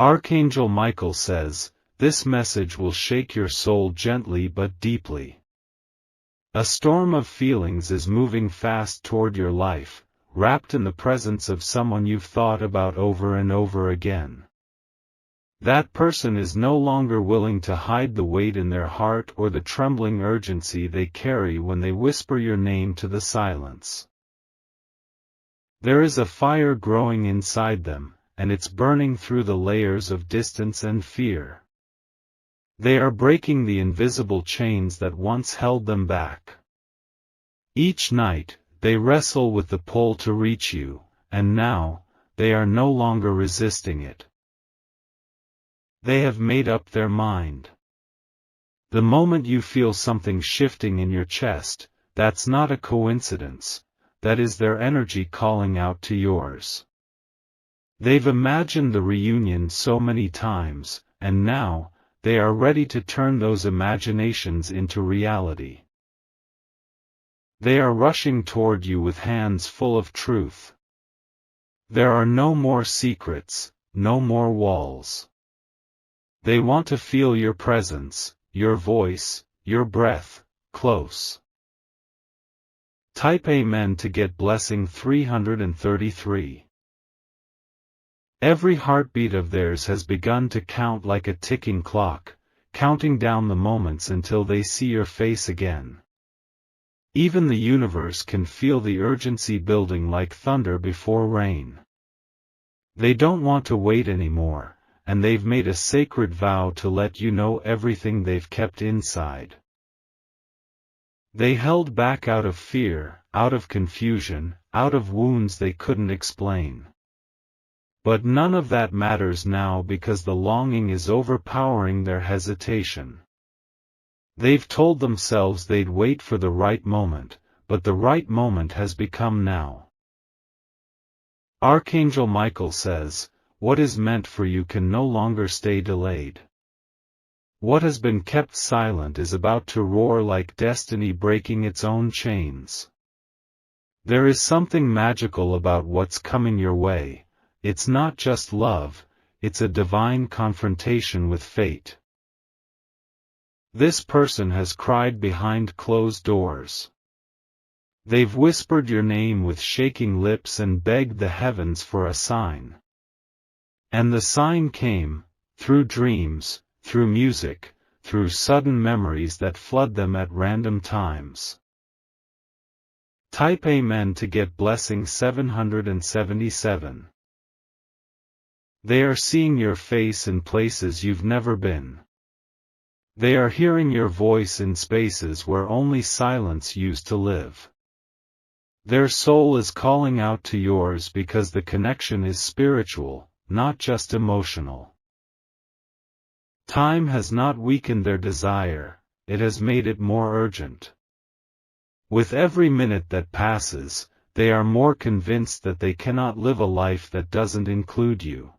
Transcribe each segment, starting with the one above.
Archangel Michael says, this message will shake your soul gently but deeply. A storm of feelings is moving fast toward your life, wrapped in the presence of someone you've thought about over and over again. That person is no longer willing to hide the weight in their heart or the trembling urgency they carry when they whisper your name to the silence. There is a fire growing inside them, and it's burning through the layers of distance and fear. They are breaking the invisible chains that once held them back. Each night, they wrestle with the pull to reach you, and now, they are no longer resisting it. They have made up their mind. The moment you feel something shifting in your chest, that's not a coincidence, that is their energy calling out to yours. They've imagined the reunion so many times, and now, they are ready to turn those imaginations into reality. They are rushing toward you with hands full of truth. There are no more secrets, no more walls. They want to feel your presence, your voice, your breath, close. Type Amen to get blessing 333. Every heartbeat of theirs has begun to count like a ticking clock, counting down the moments until they see your face again. Even the universe can feel the urgency building like thunder before rain. They don't want to wait anymore, and they've made a sacred vow to let you know everything they've kept inside. They held back out of fear, out of confusion, out of wounds they couldn't explain. But none of that matters now because the longing is overpowering their hesitation. They've told themselves they'd wait for the right moment, but the right moment has become now. Archangel Michael says, what is meant for you can no longer stay delayed. What has been kept silent is about to roar like destiny breaking its own chains. There is something magical about what's coming your way. It's not just love, it's a divine confrontation with fate. This person has cried behind closed doors. They've whispered your name with shaking lips and begged the heavens for a sign. And the sign came, through dreams, through music, through sudden memories that flood them at random times. Type Amen to get blessing 777. They are seeing your face in places you've never been. They are hearing your voice in spaces where only silence used to live. Their soul is calling out to yours because the connection is spiritual, not just emotional. Time has not weakened their desire, it has made it more urgent. With every minute that passes, they are more convinced that they cannot live a life that doesn't include you.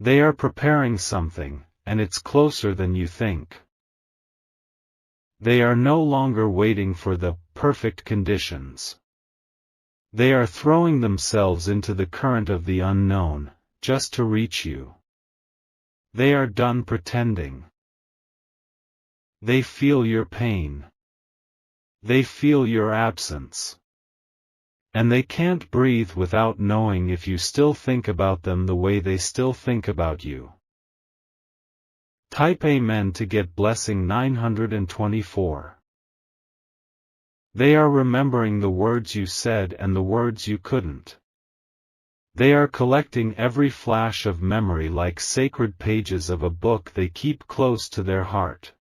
They are preparing something, and it's closer than you think. They are no longer waiting for the perfect conditions. They are throwing themselves into the current of the unknown, just to reach you. They are done pretending. They feel your pain. They feel your absence. And they can't breathe without knowing if you still think about them the way they still think about you. Type Amen to get blessing 924. They are remembering the words you said and the words you couldn't. They are collecting every flash of memory like sacred pages of a book they keep close to their heart.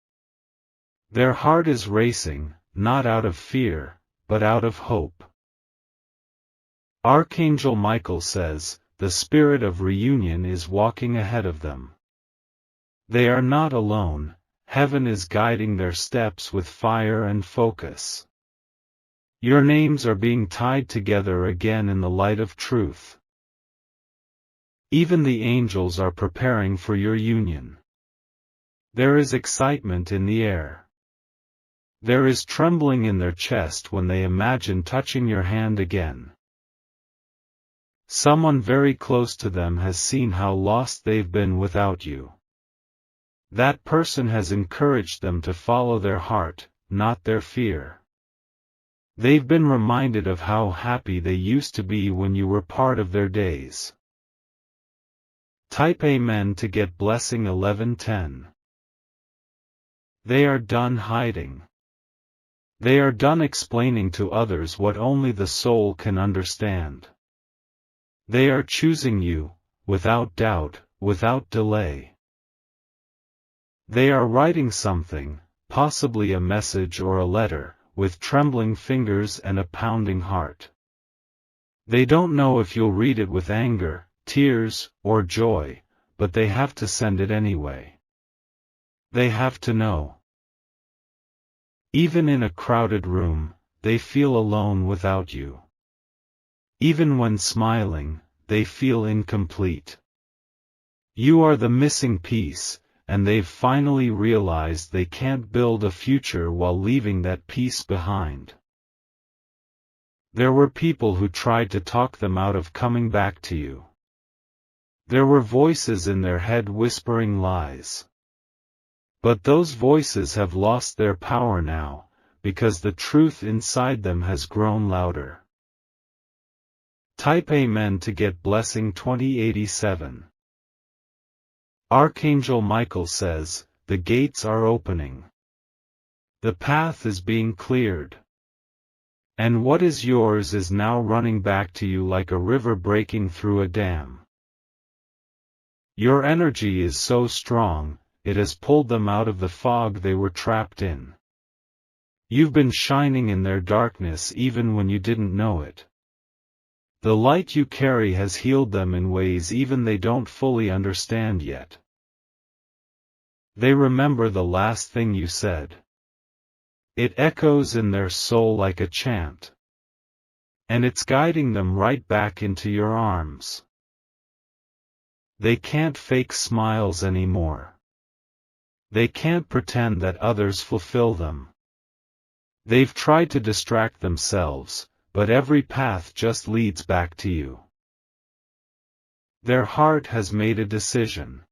Their heart is racing, not out of fear, but out of hope. Archangel Michael says, the spirit of reunion is walking ahead of them. They are not alone, heaven is guiding their steps with fire and focus. Your names are being tied together again in the light of truth. Even the angels are preparing for your union. There is excitement in the air. There is trembling in their chest when they imagine touching your hand again. Someone very close to them has seen how lost they've been without you. That person has encouraged them to follow their heart, not their fear. They've been reminded of how happy they used to be when you were part of their days. Type Amen to get blessing 1110. They are done hiding. They are done explaining to others what only the soul can understand. They are choosing you, without doubt, without delay. They are writing something, possibly a message or a letter, with trembling fingers and a pounding heart. They don't know if you'll read it with anger, tears, or joy, but they have to send it anyway. They have to know. Even in a crowded room, they feel alone without you. Even when smiling, they feel incomplete. You are the missing piece, and they've finally realized they can't build a future while leaving that piece behind. There were people who tried to talk them out of coming back to you. There were voices in their head whispering lies. But those voices have lost their power now, because the truth inside them has grown louder. Type Amen to get blessing 2087. Archangel Michael says, the gates are opening. The path is being cleared. And what is yours is now running back to you like a river breaking through a dam. Your energy is so strong, it has pulled them out of the fog they were trapped in. You've been shining in their darkness even when you didn't know it. The light you carry has healed them in ways even they don't fully understand yet. They remember the last thing you said. It echoes in their soul like a chant. And it's guiding them right back into your arms. They can't fake smiles anymore. They can't pretend that others fulfill them. They've tried to distract themselves, but every path just leads back to you. Their heart has made a decision.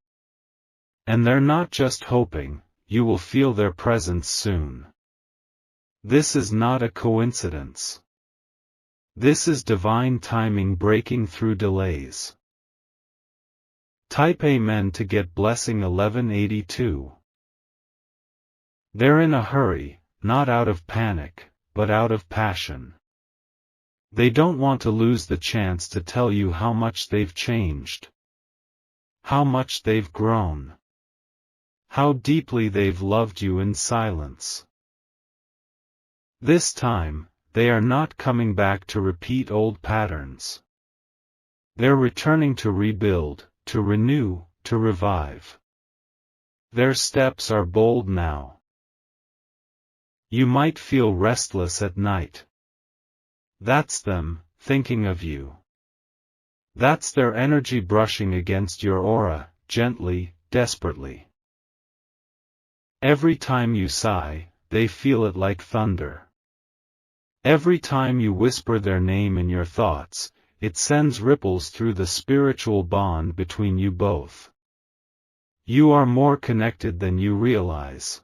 And they're not just hoping, you will feel their presence soon. This is not a coincidence. This is divine timing breaking through delays. Type Amen to get blessing 1182. They're in a hurry, not out of panic, but out of passion. They don't want to lose the chance to tell you how much they've changed. How much they've grown. How deeply they've loved you in silence. This time, they are not coming back to repeat old patterns. They're returning to rebuild, to renew, to revive. Their steps are bold now. You might feel restless at night. That's them, thinking of you. That's their energy brushing against your aura, gently, desperately. Every time you sigh, they feel it like thunder. Every time you whisper their name in your thoughts, it sends ripples through the spiritual bond between you both. You are more connected than you realize.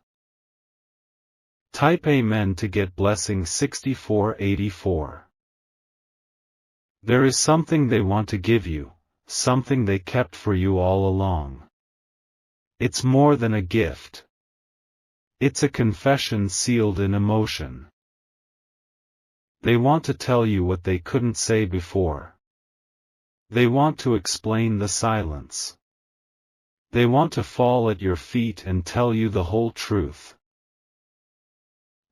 Type Amen to get blessing 6484. There is something they want to give you, something they kept for you all along. It's more than a gift. It's a confession sealed in emotion. They want to tell you what they couldn't say before. They want to explain the silence. They want to fall at your feet and tell you the whole truth.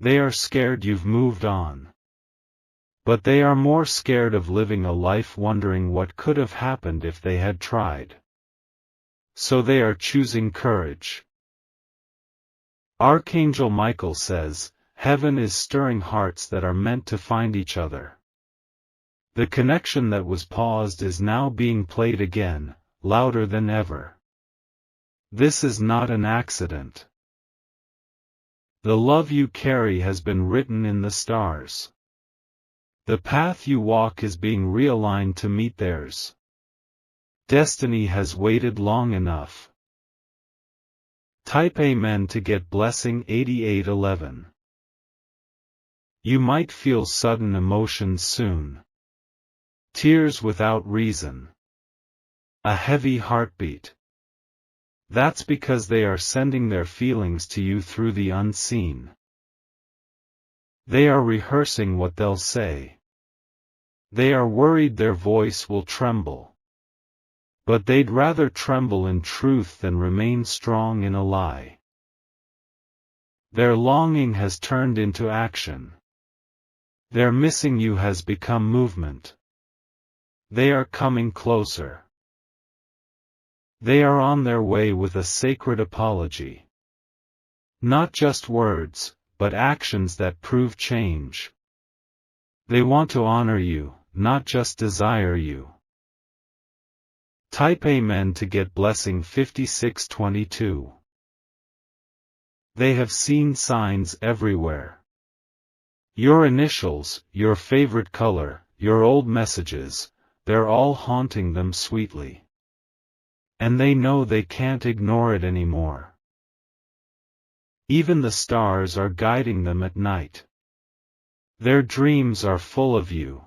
They are scared you've moved on. But they are more scared of living a life wondering what could have happened if they had tried. So they are choosing courage. Archangel Michael says, heaven is stirring hearts that are meant to find each other. The connection that was paused is now being played again, louder than ever. This is not an accident. The love you carry has been written in the stars. The path you walk is being realigned to meet theirs. Destiny has waited long enough. Type Amen to get blessing 8811. You might feel sudden emotions soon. Tears without reason. A heavy heartbeat. That's because they are sending their feelings to you through the unseen. They are rehearsing what they'll say. They are worried their voice will tremble. But they'd rather tremble in truth than remain strong in a lie. Their longing has turned into action. Their missing you has become movement. They are coming closer. They are on their way with a sacred apology. Not just words, but actions that prove change. They want to honor you, not just desire you. Type Amen to get blessing 5622. They have seen signs everywhere. Your initials, your favorite color, your old messages, they're all haunting them sweetly. And they know they can't ignore it anymore. Even the stars are guiding them at night. Their dreams are full of you.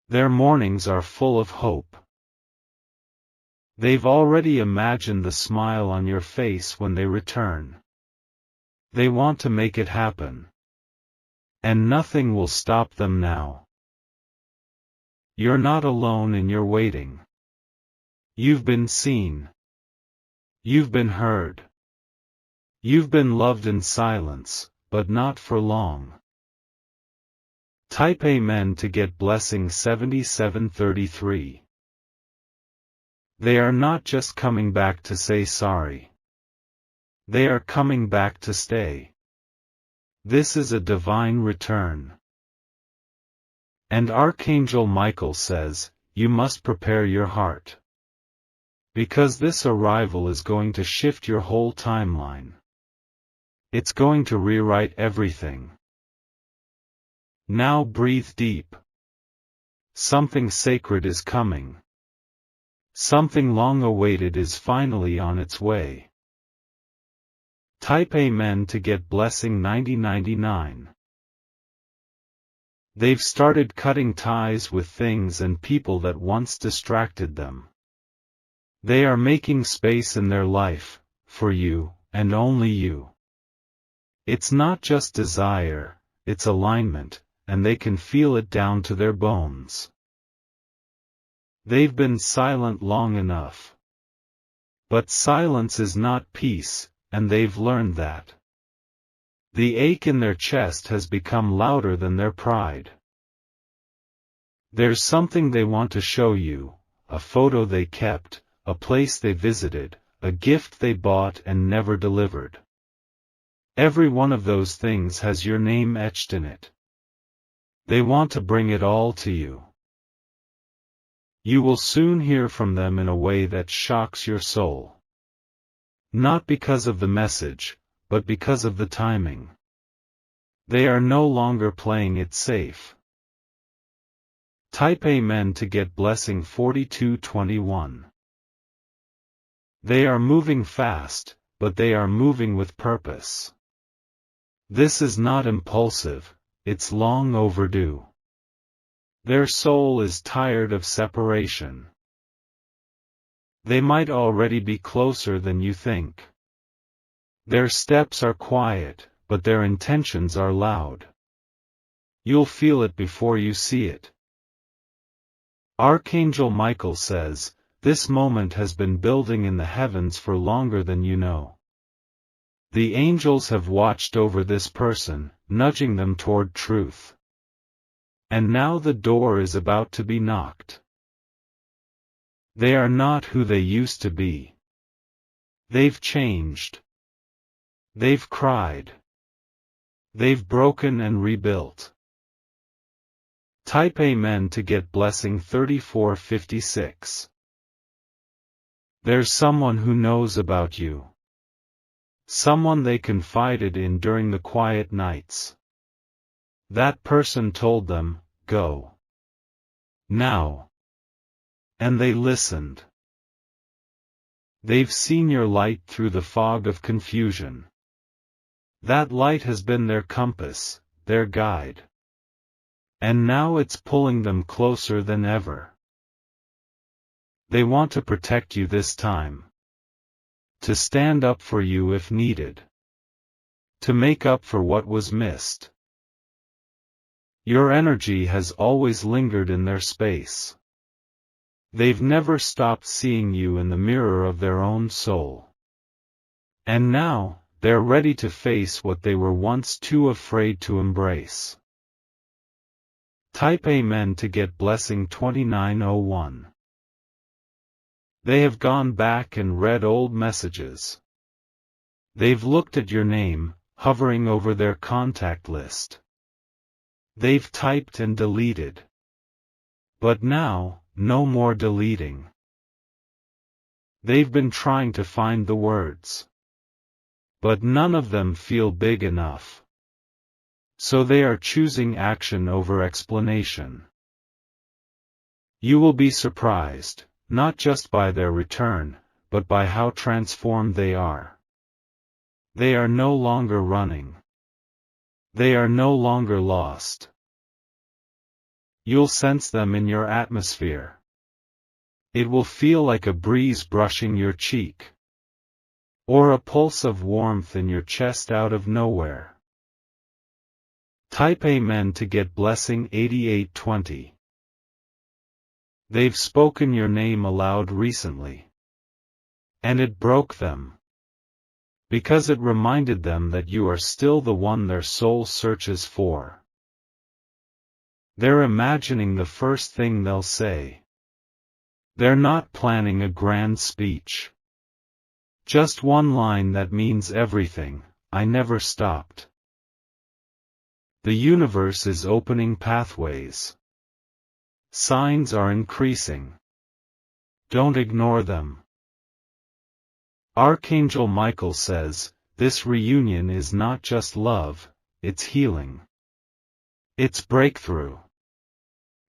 Their mornings are full of hope. They've already imagined the smile on your face when they return. They want to make it happen. And nothing will stop them now. You're not alone in your waiting. You've been seen. You've been heard. You've been loved in silence, but not for long. Type Amen to get blessing 7733. They are not just coming back to say sorry. They are coming back to stay. This is a divine return. And Archangel Michael says, you must prepare your heart. Because this arrival is going to shift your whole timeline. It's going to rewrite everything. Now breathe deep. Something sacred is coming. Something long awaited is finally on its way. Type Amen to get blessing 9099. They've started cutting ties with things and people that once distracted them. They are making space in their life, for you, and only you. It's not just desire, it's alignment, and they can feel it down to their bones. They've been silent long enough. But silence is not peace, and they've learned that. The ache in their chest has become louder than their pride. There's something they want to show you, a photo they kept, a place they visited, a gift they bought and never delivered. Every one of those things has your name etched in it. They want to bring it all to you. You will soon hear from them in a way that shocks your soul. Not because of the message, but because of the timing. They are no longer playing it safe. Type Amen to get blessing 4221. They are moving fast, but they are moving with purpose. This is not impulsive, it's long overdue. Their soul is tired of separation. They might already be closer than you think. Their steps are quiet, but their intentions are loud. You'll feel it before you see it. Archangel Michael says, this moment has been building in the heavens for longer than you know. The angels have watched over this person, nudging them toward truth. And now the door is about to be knocked. They are not who they used to be. They've changed. They've cried. They've broken and rebuilt. Type Amen to get blessing 3456. There's someone who knows about you. Someone they confided in during the quiet nights. That person told them, go. Now. And they listened. They've seen your light through the fog of confusion. That light has been their compass, their guide. And now it's pulling them closer than ever. They want to protect you this time. To stand up for you if needed. To make up for what was missed. Your energy has always lingered in their space. They've never stopped seeing you in the mirror of their own soul. And now, they're ready to face what they were once too afraid to embrace. Type Amen to get blessing 2901. They have gone back and read old messages. They've looked at your name, hovering over their contact list. They've typed and deleted. But now, no more deleting. They've been trying to find the words. But none of them feel big enough. So they are choosing action over explanation. You will be surprised, not just by their return, but by how transformed they are. They are no longer running. They are no longer lost. You'll sense them in your atmosphere. It will feel like a breeze brushing your cheek. Or a pulse of warmth in your chest out of nowhere. Type Amen to get blessing 8820. They've spoken your name aloud recently. And it broke them. Because it reminded them that you are still the one their soul searches for. They're imagining the first thing they'll say. They're not planning a grand speech. Just one line that means everything: I never stopped. The universe is opening pathways. Signs are increasing. Don't ignore them. Archangel Michael says, this reunion is not just love, it's healing. It's breakthrough.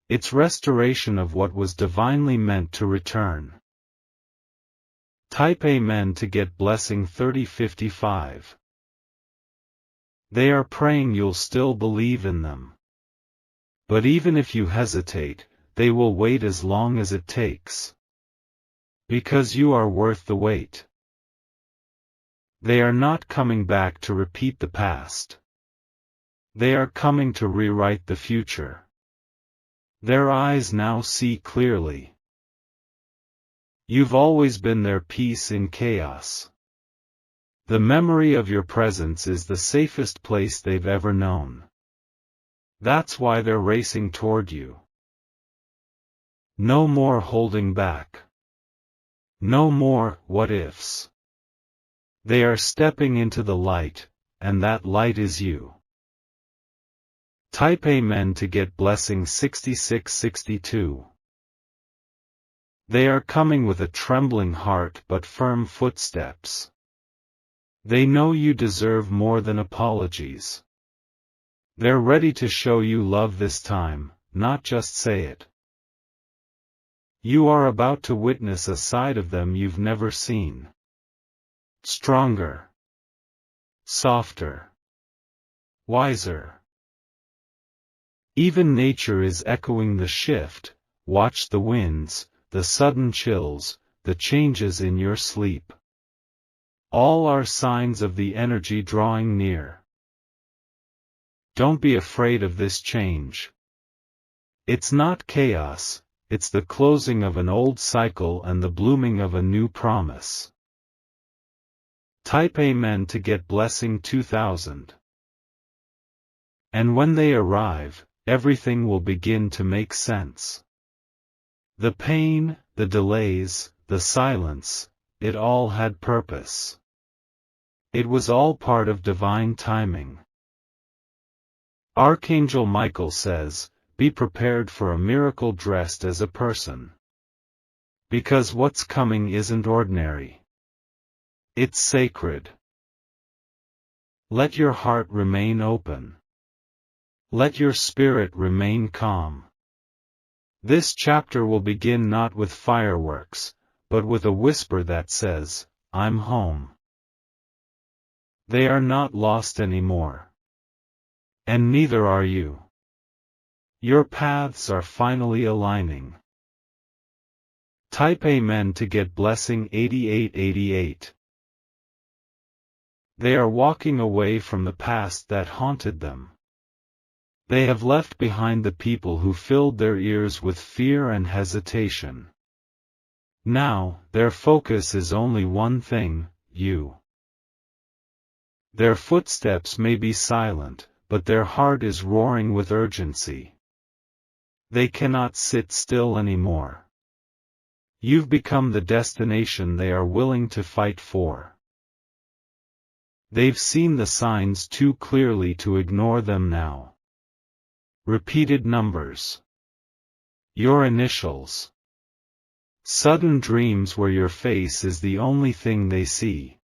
It's restoration of what was divinely meant to return. Type Amen to get blessing 3055. They are praying you'll still believe in them. But even if you hesitate, they will wait as long as it takes. Because you are worth the wait. They are not coming back to repeat the past. They are coming to rewrite the future. Their eyes now see clearly. You've always been their peace in chaos. The memory of your presence is the safest place they've ever known. That's why they're racing toward you. No more holding back. No more what-ifs. They are stepping into the light, and that light is you. Type Amen to get blessing 6662. They are coming with a trembling heart but firm footsteps. They know you deserve more than apologies. They're ready to show you love this time, not just say it. You are about to witness a side of them you've never seen. Stronger. Softer. Wiser. Even nature is echoing the shift. Watch the winds, the sudden chills, the changes in your sleep. All are signs of the energy drawing near. Don't be afraid of this change. It's not chaos, it's the closing of an old cycle and the blooming of a new promise. Type Amen to get blessing 2000. And when they arrive, everything will begin to make sense. The pain, the delays, the silence, it all had purpose. It was all part of divine timing. Archangel Michael says, be prepared for a miracle dressed as a person. Because what's coming isn't ordinary. It's sacred. Let your heart remain open. Let your spirit remain calm. This chapter will begin not with fireworks, but with a whisper that says, I'm home. They are not lost anymore. And neither are you. Your paths are finally aligning. Type Amen to get blessing 8888. They are walking away from the past that haunted them. They have left behind the people who filled their ears with fear and hesitation. Now, their focus is only one thing, you. Their footsteps may be silent, but their heart is roaring with urgency. They cannot sit still anymore. You've become the destination they are willing to fight for. They've seen the signs too clearly to ignore them now. Repeated numbers. Your initials. Sudden dreams where your face is the only thing they see.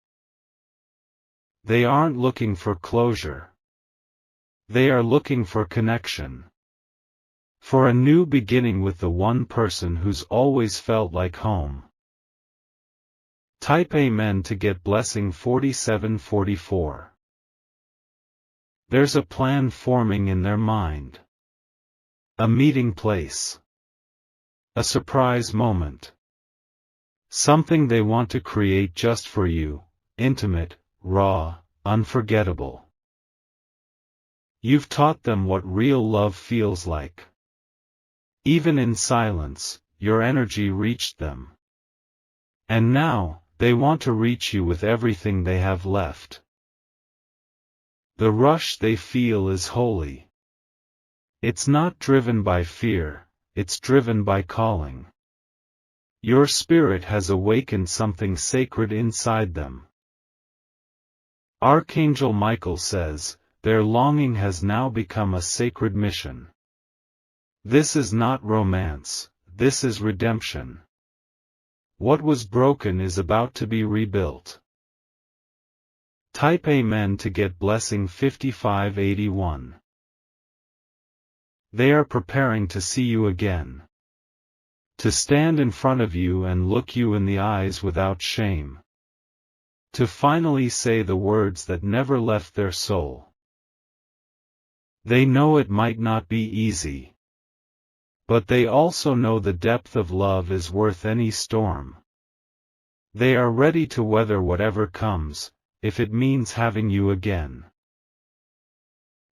They aren't looking for closure. They are looking for connection. For a new beginning with the one person who's always felt like home. Type Amen to get blessing 4744. There's a plan forming in their mind. A meeting place. A surprise moment. Something they want to create just for you, intimate, raw, unforgettable. You've taught them what real love feels like. Even in silence, your energy reached them. And now, they want to reach you with everything they have left. The rush they feel is holy. It's not driven by fear, it's driven by calling. Your spirit has awakened something sacred inside them. Archangel Michael says, their longing has now become a sacred mission. This is not romance, this is redemption. What was broken is about to be rebuilt. Type Amen to get blessing 5581. They are preparing to see you again. To stand in front of you and look you in the eyes without shame. To finally say the words that never left their soul. They know it might not be easy. But they also know the depth of love is worth any storm. They are ready to weather whatever comes, if it means having you again.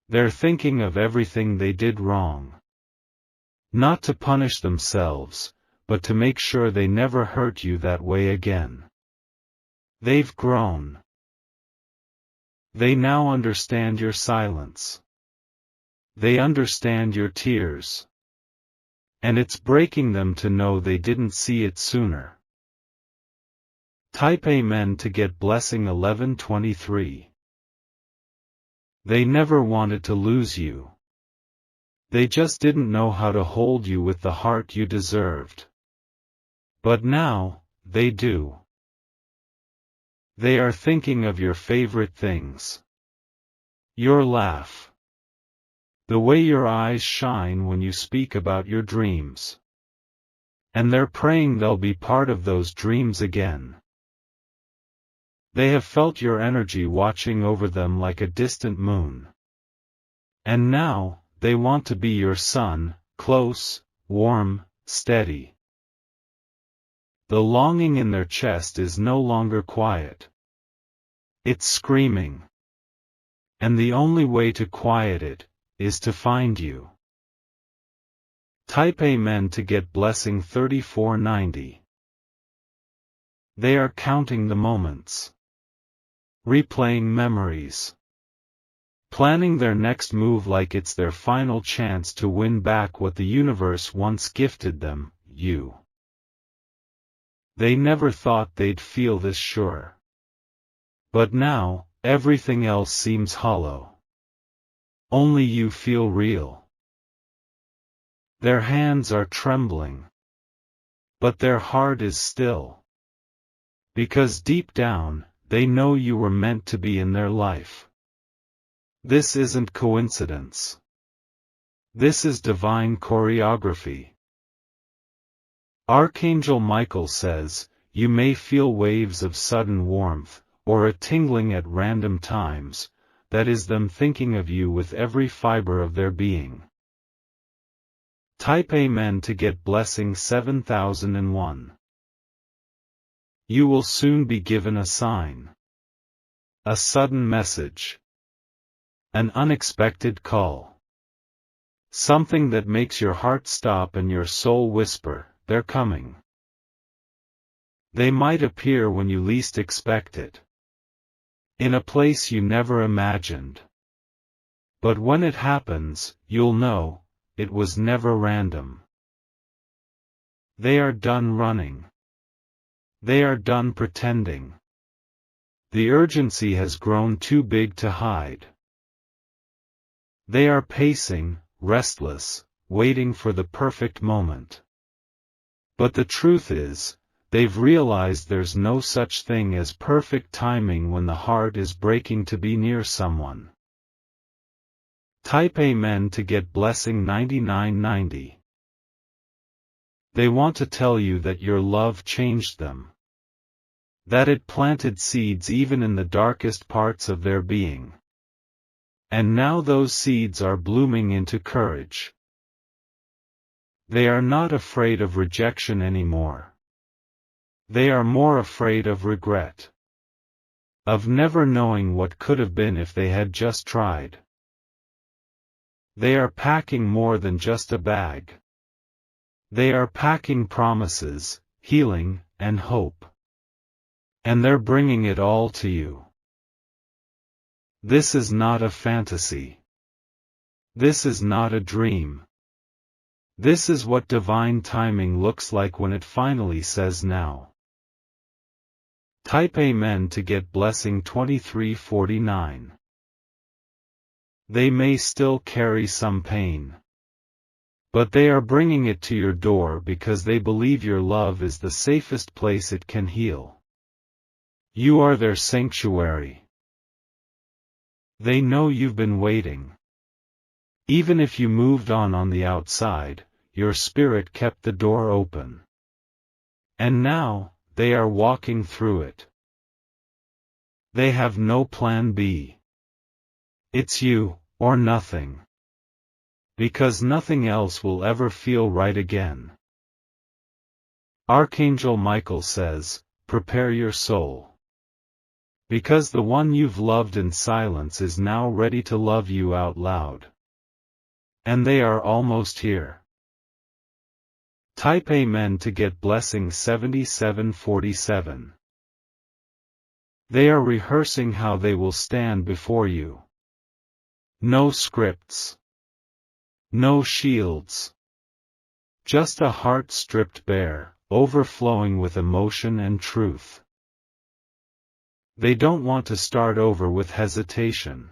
They're thinking of everything they did wrong. Not to punish themselves, but to make sure they never hurt you that way again. They've grown. They now understand your silence. They understand your tears. And it's breaking them to know they didn't see it sooner. Type Amen to get blessing 1123. They never wanted to lose you. They just didn't know how to hold you with the heart you deserved. But now, they do. They are thinking of your favorite things. Your laugh. The way your eyes shine when you speak about your dreams. And they're praying they'll be part of those dreams again. They have felt your energy watching over them like a distant moon. And now, they want to be your sun, close, warm, steady. The longing in their chest is no longer quiet. It's screaming. And the only way to quiet it, is to find you. Type Amen to get blessing 3490. They are counting the moments. Replaying memories. Planning their next move like it's their final chance to win back what the universe once gifted them, you. They never thought they'd feel this sure. But now, everything else seems hollow. Only you feel real. Their hands are trembling. But their heart is still. Because deep down, they know you were meant to be in their life. This isn't coincidence. This is divine choreography. Archangel Michael says, you may feel waves of sudden warmth, or a tingling at random times, that is them thinking of you with every fiber of their being. Type Amen to get blessing 7001. You will soon be given a sign. A sudden message. An unexpected call. Something that makes your heart stop and your soul whisper, they're coming. They might appear when you least expect it. In a place you never imagined. But when it happens, you'll know, it was never random. They are done running. They are done pretending. The urgency has grown too big to hide. They are pacing, restless, waiting for the perfect moment. But the truth is, they've realized there's no such thing as perfect timing when the heart is breaking to be near someone. Type Amen to get blessing 9990. They want to tell you that your love changed them. That it planted seeds even in the darkest parts of their being. And now those seeds are blooming into courage. They are not afraid of rejection anymore. They are more afraid of regret. Of never knowing what could have been if they had just tried. They are packing more than just a bag. They are packing promises, healing, and hope. And they're bringing it all to you. This is not a fantasy. This is not a dream. This is what divine timing looks like when it finally says now. Type Amen to get blessing 2349. They may still carry some pain. But they are bringing it to your door because they believe your love is the safest place it can heal. You are their sanctuary. They know you've been waiting. Even if you moved on the outside, your spirit kept the door open. And now, they are walking through it. They have no plan B. It's you, or nothing. Because nothing else will ever feel right again. Archangel Michael says, prepare your soul. Because the one you've loved in silence is now ready to love you out loud. And they are almost here. Type Amen to get blessing 7747. They are rehearsing how they will stand before you. No scripts. No shields. Just a heart stripped bare, overflowing with emotion and truth. They don't want to start over with hesitation.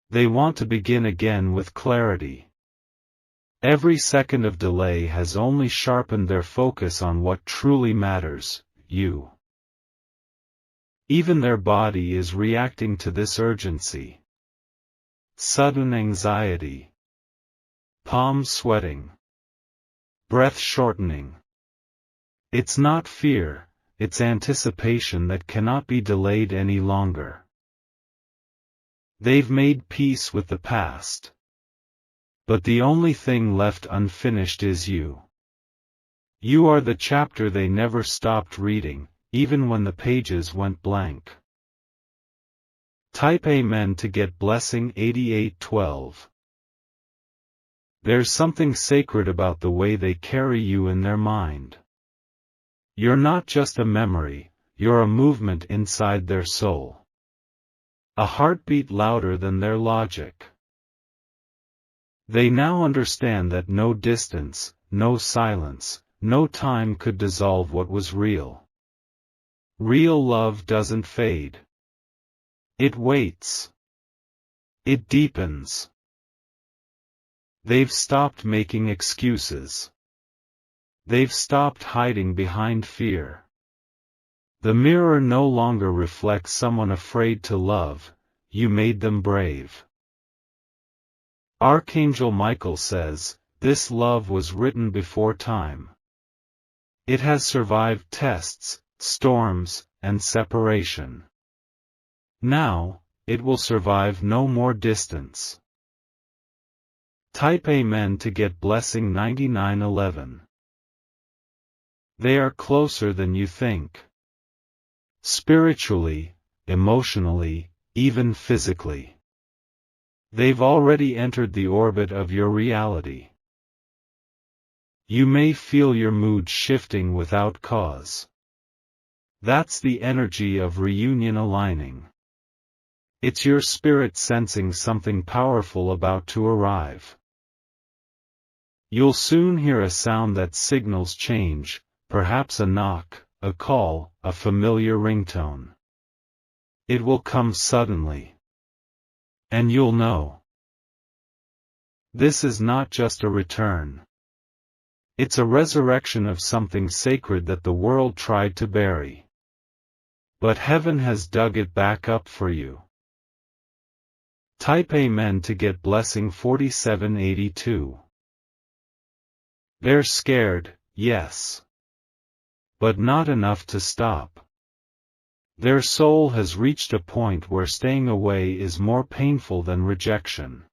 They want to begin again with clarity. Every second of delay has only sharpened their focus on what truly matters, you. Even their body is reacting to this urgency. Sudden anxiety. Palms sweating. Breath shortening. It's not fear, it's anticipation that cannot be delayed any longer. They've made peace with the past. But the only thing left unfinished is you. You are the chapter they never stopped reading, even when the pages went blank. Type Amen to get blessing 8812. There's something sacred about the way they carry you in their mind. You're not just a memory, you're a movement inside their soul. A heartbeat louder than their logic. They now understand that no distance, no silence, no time could dissolve what was real. Real love doesn't fade. It waits. It deepens. They've stopped making excuses. They've stopped hiding behind fear. The mirror no longer reflects someone afraid to love, you made them brave. Archangel Michael says, this love was written before time. It has survived tests, storms, and separation. Now, it will survive no more distance. Type Amen to get blessing 9911. They are closer than you think. Spiritually, emotionally, even physically. They've already entered the orbit of your reality. You may feel your mood shifting without cause. That's the energy of reunion aligning. It's your spirit sensing something powerful about to arrive. You'll soon hear a sound that signals change, perhaps a knock, a call, a familiar ringtone. It will come suddenly. And you'll know. This is not just a return. It's a resurrection of something sacred that the world tried to bury. But heaven has dug it back up for you. Type Amen to get blessing 4782. They're scared, yes. But not enough to stop. Their soul has reached a point where staying away is more painful than rejection.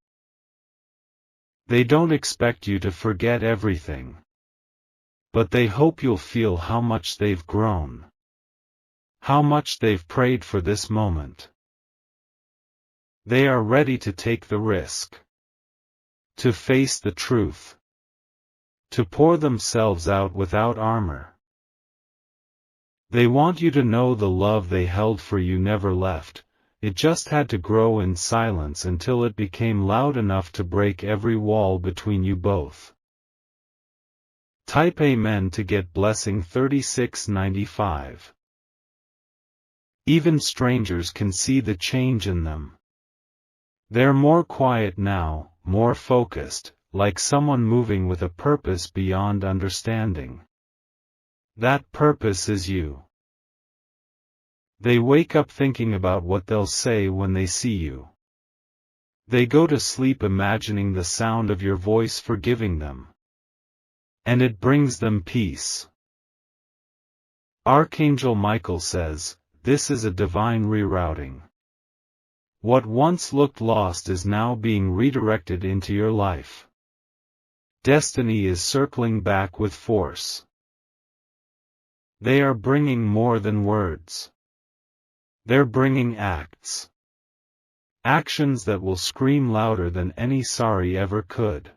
They don't expect you to forget everything. But they hope you'll feel how much they've grown. How much they've prayed for this moment. They are ready to take the risk. To face the truth. To pour themselves out without armor. They want you to know the love they held for you never left, it just had to grow in silence until it became loud enough to break every wall between you both. Type Amen to get blessing 3695. Even strangers can see the change in them. They're more quiet now, more focused, like someone moving with a purpose beyond understanding. That purpose is you. They wake up thinking about what they'll say when they see you. They go to sleep imagining the sound of your voice forgiving them. And it brings them peace. Archangel Michael says, this is a divine rerouting. What once looked lost is now being redirected into your life. Destiny is circling back with force. They are bringing more than words. They're bringing acts. Actions that will scream louder than any sorry ever could.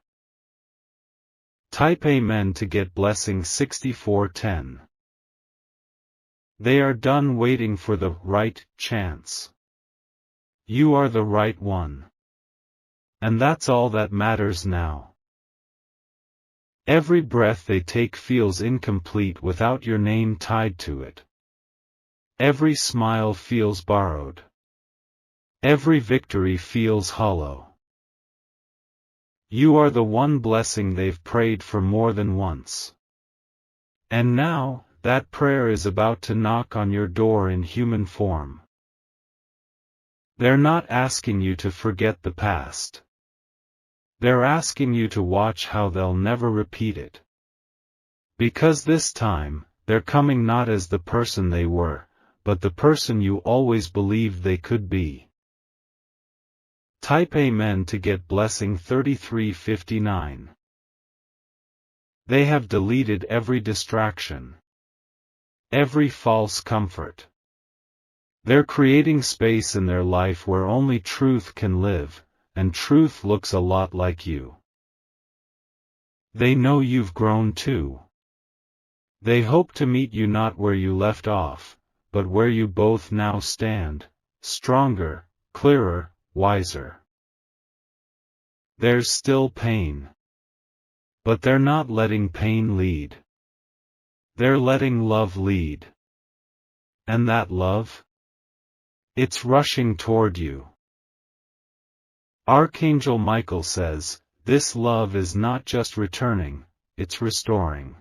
Type Amen to get blessing 6410. They are done waiting for the right chance. You are the right one. And that's all that matters now. Every breath they take feels incomplete without your name tied to it. Every smile feels borrowed. Every victory feels hollow. You are the one blessing they've prayed for more than once. And now, that prayer is about to knock on your door in human form. They're not asking you to forget the past. They're asking you to watch how they'll never repeat it. Because this time, they're coming not as the person they were, but the person you always believed they could be. Type Amen to get blessing 3359. They have deleted every distraction. Every false comfort. They're creating space in their life where only truth can live, and truth looks a lot like you. They know you've grown too. They hope to meet you not where you left off, but where you both now stand, stronger, clearer, wiser. There's still pain. But they're not letting pain lead. They're letting love lead. And that love? It's rushing toward you. Archangel Michael says, this love is not just returning, it's restoring.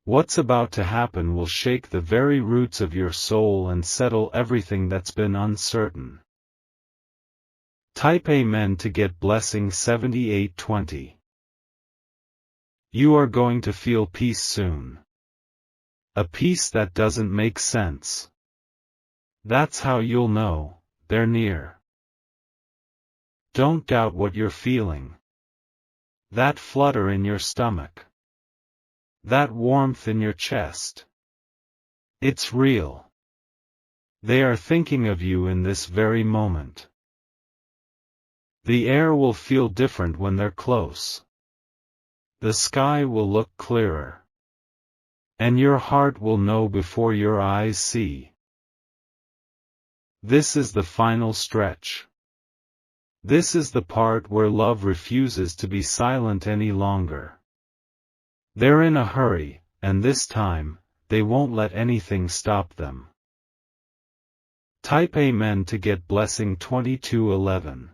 What's about to happen will shake the very roots of your soul and settle everything that's been uncertain. Type Amen to get blessing 7820. You are going to feel peace soon. A peace that doesn't make sense. That's how you'll know they're near. Don't doubt what you're feeling. That flutter in your stomach. That warmth in your chest. It's real. They are thinking of you in this very moment. The air will feel different when they're close. The sky will look clearer. And your heart will know before your eyes see. This is the final stretch. This is the part where love refuses to be silent any longer. They're in a hurry, and this time, they won't let anything stop them. Type Amen to get blessing 2211.